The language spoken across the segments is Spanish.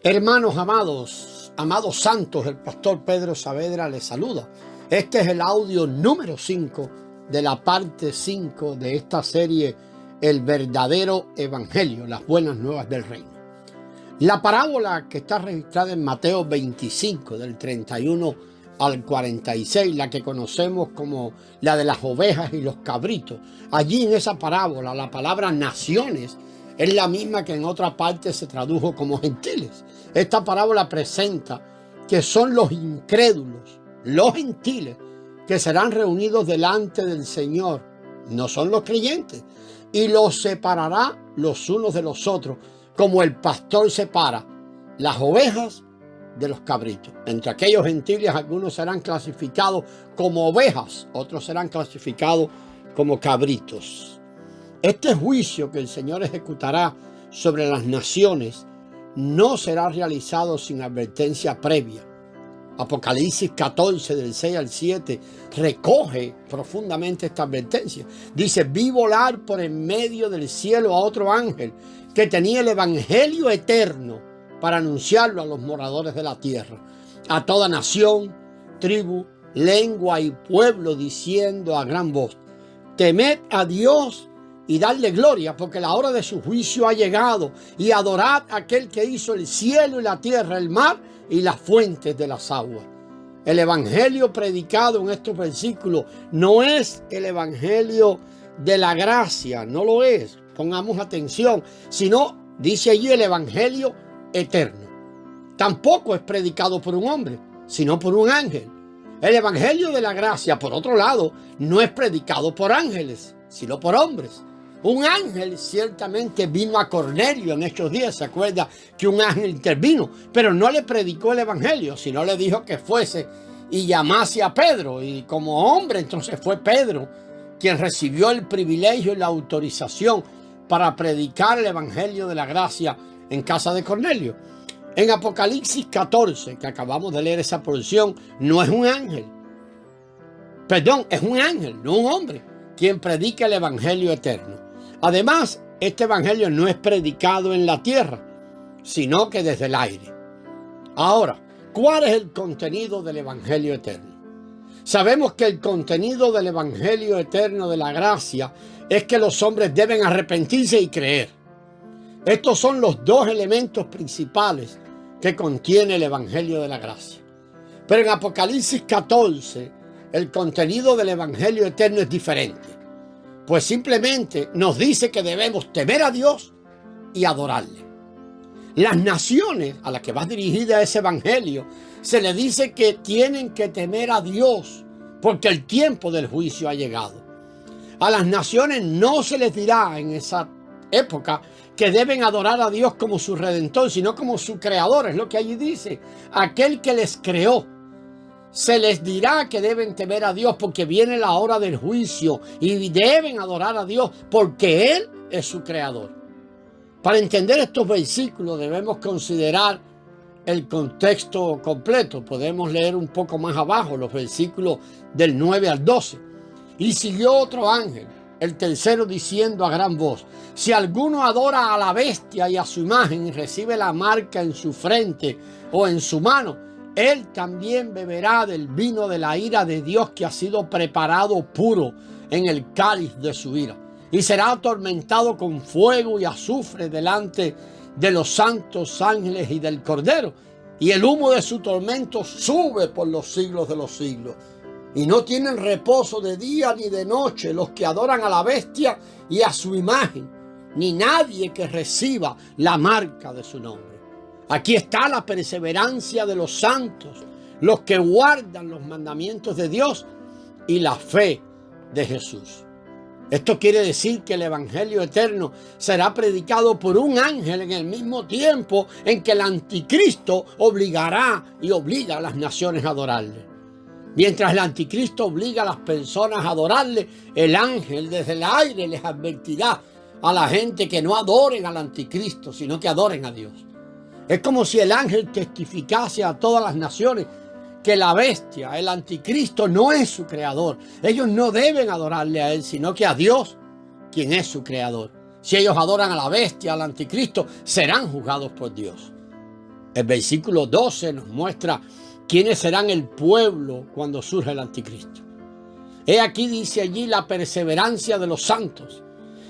Hermanos amados, amados santos, el pastor Pedro Saavedra les saluda. Este es el audio número 5 de la parte 5 de esta serie, El verdadero evangelio, las buenas nuevas del reino. La parábola que está registrada en Mateo 25, del 31 al 46, la que conocemos como la de las ovejas y los cabritos. Allí en esa parábola la palabra naciones es la misma que en otra parte se tradujo como gentiles. Esta parábola presenta que son los incrédulos, los gentiles, que serán reunidos delante del Señor. No son los creyentes. Y los separará los unos de los otros, como el pastor separa las ovejas de los cabritos. Entre aquellos gentiles, algunos serán clasificados como ovejas, otros serán clasificados como cabritos. Este juicio que el Señor ejecutará sobre las naciones no será realizado sin advertencia previa. Apocalipsis 14, del 6 al 7, recoge profundamente esta advertencia. Dice: vi volar por en medio del cielo a otro ángel que tenía el evangelio eterno para anunciarlo a los moradores de la tierra, a toda nación, tribu, lengua y pueblo, diciendo a gran voz: temed a Dios y dadle gloria, porque la hora de su juicio ha llegado, y adorad a aquel que hizo el cielo y la tierra, el mar y las fuentes de las aguas. El evangelio predicado en estos versículos no es el evangelio de la gracia, no lo es, pongamos atención, sino dice allí el evangelio eterno. Tampoco es predicado por un hombre, sino por un ángel. El evangelio de la gracia, por otro lado, no es predicado por ángeles, sino por hombres. Un ángel ciertamente vino a Cornelio en estos días. Se acuerda que un ángel intervino, pero no le predicó el evangelio, sino le dijo que fuese y llamase a Pedro. Y como hombre, entonces fue Pedro quien recibió el privilegio y la autorización para predicar el evangelio de la gracia en casa de Cornelio. En Apocalipsis 14, que acabamos de leer esa porción, no es un ángel. Perdón, es un ángel, no un hombre, quien predica el evangelio eterno. Además, este evangelio no es predicado en la tierra, sino que desde el aire. Ahora, ¿cuál es el contenido del evangelio eterno? Sabemos que el contenido del evangelio eterno de la gracia es que los hombres deben arrepentirse y creer. Estos son los dos elementos principales que contiene el evangelio de la gracia. Pero en Apocalipsis 14, el contenido del evangelio eterno es diferente. Pues simplemente nos dice que debemos temer a Dios y adorarle. Las naciones a las que va dirigida ese evangelio, se les dice que tienen que temer a Dios porque el tiempo del juicio ha llegado. A las naciones no se les dirá en esa época que deben adorar a Dios como su redentor, sino como su creador. Es lo que allí dice, aquel que les creó. Se les dirá que deben temer a Dios porque viene la hora del juicio y deben adorar a Dios porque Él es su creador. Para entender estos versículos debemos considerar el contexto completo. Podemos leer un poco más abajo los versículos del 9 al 12. Y siguió otro ángel, el tercero, diciendo a gran voz: si alguno adora a la bestia y a su imagen y recibe la marca en su frente o en su mano, él también beberá del vino de la ira de Dios que ha sido preparado puro en el cáliz de su ira. Y será atormentado con fuego y azufre delante de los santos ángeles y del Cordero. Y el humo de su tormento sube por los siglos de los siglos. Y no tienen reposo de día ni de noche los que adoran a la bestia y a su imagen, ni nadie que reciba la marca de su nombre. Aquí está la perseverancia de los santos, los que guardan los mandamientos de Dios y la fe de Jesús. Esto quiere decir que el evangelio eterno será predicado por un ángel en el mismo tiempo en que el anticristo obligará y obliga a las naciones a adorarle. Mientras el anticristo obliga a las personas a adorarle, el ángel desde el aire les advertirá a la gente que no adoren al anticristo, sino que adoren a Dios. Es como si el ángel testificase a todas las naciones que la bestia, el anticristo, no es su creador. Ellos no deben adorarle a él, sino que a Dios, quien es su creador. Si ellos adoran a la bestia, al anticristo, serán juzgados por Dios. El versículo 12 nos muestra quiénes serán el pueblo cuando surja el anticristo. He aquí, dice allí, la perseverancia de los santos.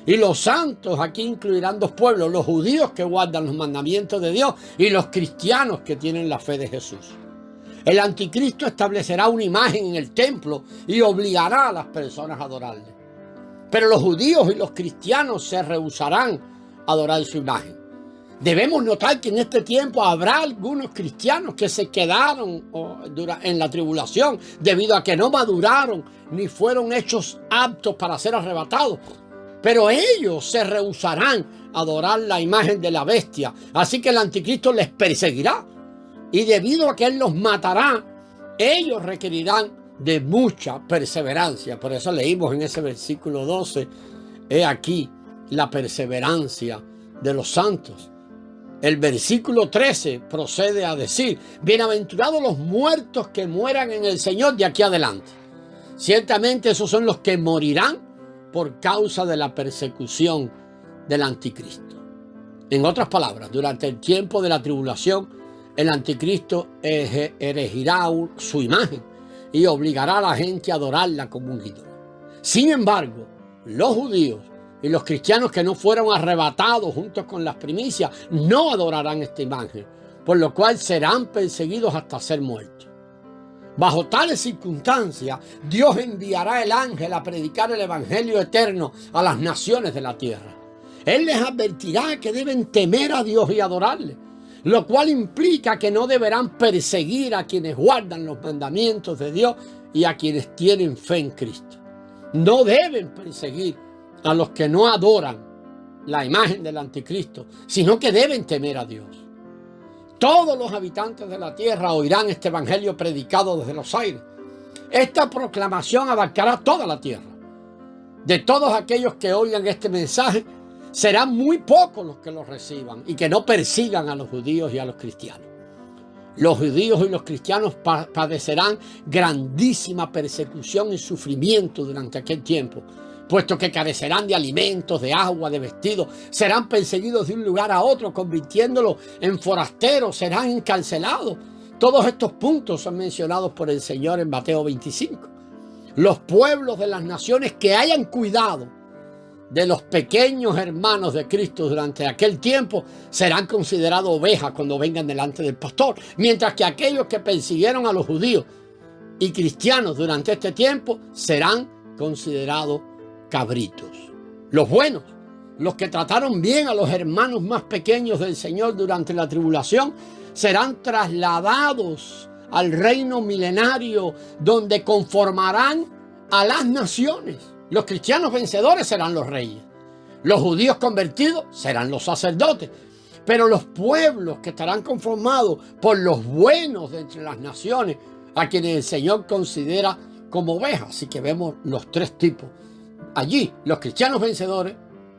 Y los santos aquí incluirán dos pueblos: los judíos que guardan los mandamientos de Dios y los cristianos que tienen la fe de Jesús. El anticristo establecerá una imagen en el templo y obligará a las personas a adorarle. Pero los judíos y los cristianos se rehusarán a adorar su imagen. Debemos notar que en este tiempo habrá algunos cristianos que se quedaron en la tribulación debido a que no maduraron ni fueron hechos aptos para ser arrebatados. Pero ellos se rehusarán a adorar la imagen de la bestia. Así que el anticristo les perseguirá. Y debido a que él los matará, ellos requerirán de mucha perseverancia. Por eso leímos en ese versículo 12, he aquí la perseverancia de los santos. El versículo 13 procede a decir: bienaventurados los muertos que mueran en el Señor de aquí adelante. Ciertamente esos son los que morirán por causa de la persecución del anticristo. En otras palabras, durante el tiempo de la tribulación, el anticristo erigirá su imagen y obligará a la gente a adorarla como un ídolo. Sin embargo, los judíos y los cristianos que no fueron arrebatados juntos con las primicias no adorarán esta imagen, por lo cual serán perseguidos hasta ser muertos. Bajo tales circunstancias, Dios enviará el ángel a predicar el evangelio eterno a las naciones de la tierra. Él les advertirá que deben temer a Dios y adorarle, lo cual implica que no deberán perseguir a quienes guardan los mandamientos de Dios y a quienes tienen fe en Cristo. No deben perseguir a los que no adoran la imagen del anticristo, sino que deben temer a Dios. Todos los habitantes de la tierra oirán este evangelio predicado desde los aires. Esta proclamación abarcará toda la tierra. De todos aquellos que oigan este mensaje, serán muy pocos los que lo reciban y que no persigan a los judíos y a los cristianos. Los judíos y los cristianos padecerán grandísima persecución y sufrimiento durante aquel tiempo, puesto que carecerán de alimentos, de agua, de vestidos, serán perseguidos de un lugar a otro, convirtiéndolos en forasteros, serán encarcelados. Todos estos puntos son mencionados por el Señor en Mateo 25. Los pueblos de las naciones que hayan cuidado de los pequeños hermanos de Cristo durante aquel tiempo serán considerados ovejas cuando vengan delante del pastor, mientras que aquellos que persiguieron a los judíos y cristianos durante este tiempo serán considerados cabritos. Los buenos, los que trataron bien a los hermanos más pequeños del Señor durante la tribulación, serán trasladados al reino milenario donde conformarán a las naciones. Los cristianos vencedores serán los reyes. Los judíos convertidos serán los sacerdotes. Pero los pueblos que estarán conformados por los buenos de entre las naciones, a quienes el Señor considera como ovejas. Así que vemos los tres tipos. Allí, los cristianos vencedores,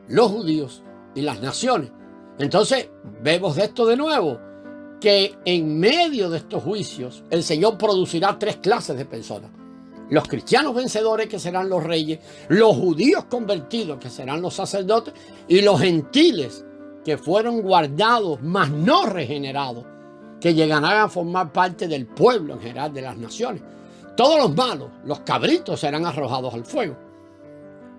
los judíos y las naciones. Entonces, vemos de esto de nuevo, que en medio de estos juicios, el Señor producirá tres clases de personas. Los cristianos vencedores, que serán los reyes, los judíos convertidos, que serán los sacerdotes, y los gentiles, que fueron guardados, mas no regenerados, que llegarán a formar parte del pueblo en general de las naciones. Todos los malos, los cabritos, serán arrojados al fuego.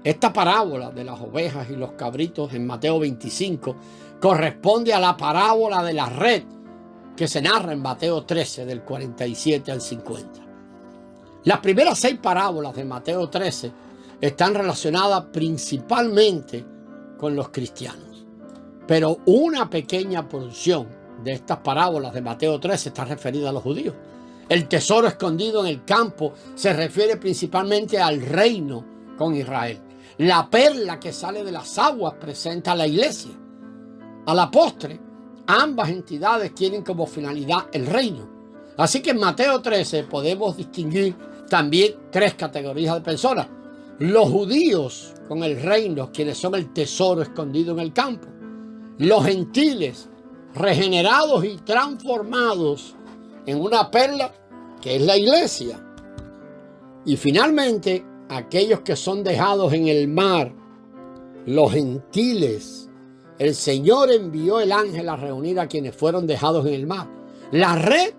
Esta parábola de las ovejas y los cabritos en Mateo 25 corresponde a la parábola de la red que se narra en Mateo 13, del 47 al 50. Las primeras 6 parábolas de Mateo 13 están relacionadas principalmente con los cristianos, pero una pequeña porción de estas parábolas de Mateo 13 está referida a los judíos. El tesoro escondido en el campo se refiere principalmente al reino con Israel. La perla que sale de las aguas presenta a la iglesia. A la postre, ambas entidades tienen como finalidad el reino. Así que en Mateo 13 podemos distinguir también 3 categorías de personas. Los judíos con el reino, quienes son el tesoro escondido en el campo. Los gentiles, regenerados y transformados en una perla que es la iglesia. Y finalmente, aquellos que son dejados en el mar, los gentiles, el Señor envió el ángel a reunir a quienes fueron dejados en el mar. La red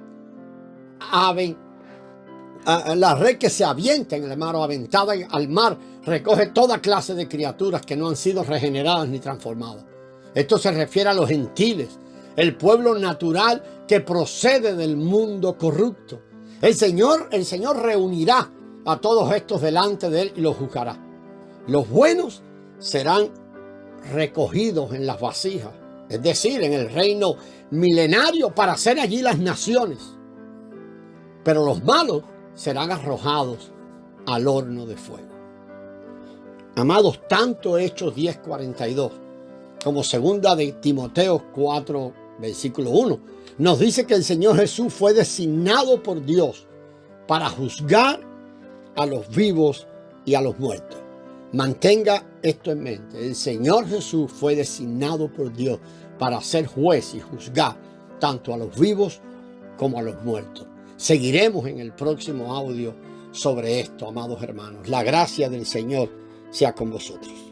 que se avienta en el mar o aventada al mar recoge toda clase de criaturas que no han sido regeneradas ni transformadas. Esto se refiere a los gentiles, el pueblo natural que procede del mundo corrupto. El Señor reunirá a todos estos delante de Él y los juzgará. Los buenos serán recogidos en las vasijas, es decir, en el reino milenario para hacer allí las naciones. Pero los malos serán arrojados al horno de fuego. Amados, tanto Hechos 10:42 como segunda de Timoteo 4, versículo 1, nos dice que el Señor Jesús fue designado por Dios para juzgar a los vivos y a los muertos. Mantenga esto en mente. El Señor Jesús fue designado por Dios para ser juez y juzgar tanto a los vivos como a los muertos. Seguiremos en el próximo audio sobre esto, amados hermanos. La gracia del Señor sea con vosotros.